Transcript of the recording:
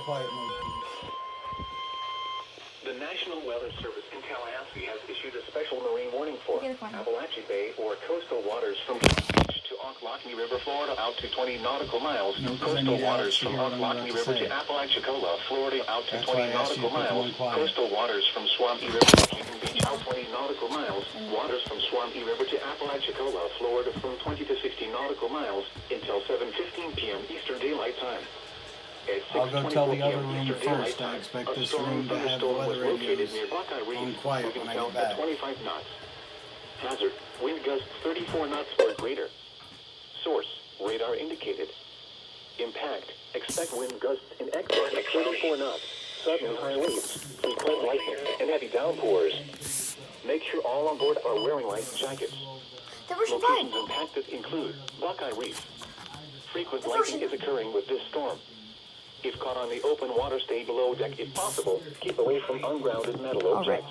quiet mode, please. The National Weather Service in Tallahassee has issued a special marine warning for Appalachia Bay or coastal waters from Beach to Ocklawahamie River, Florida, out to 20 nautical miles. No, Coastal waters from Ocklawahamie River to Apalachicola, Florida, out to 20 nautical miles. Coastal waters from Swampy River to Keaton Beach, out 20 nautical miles. Waters from Swampy River to Apalachicola, Florida, from 20 to 60 nautical miles until 7:15 p.m. Eastern Daylight Time. I'll go tell the other room first. I expect this room to have weather radios on quiet when I get back. 25 knots. Hazard, wind gusts 34 knots or greater. Source, radar indicated. Impact, expect wind gusts in excess of 34 knots. Sudden high winds, frequent lightning, and heavy downpours. Make sure all on board are wearing life jackets. Locations impacted include Buckeye Reef. Frequent lightning is occurring with this storm. If caught on the open water, stay below deck if possible. Keep away from ungrounded metal objects.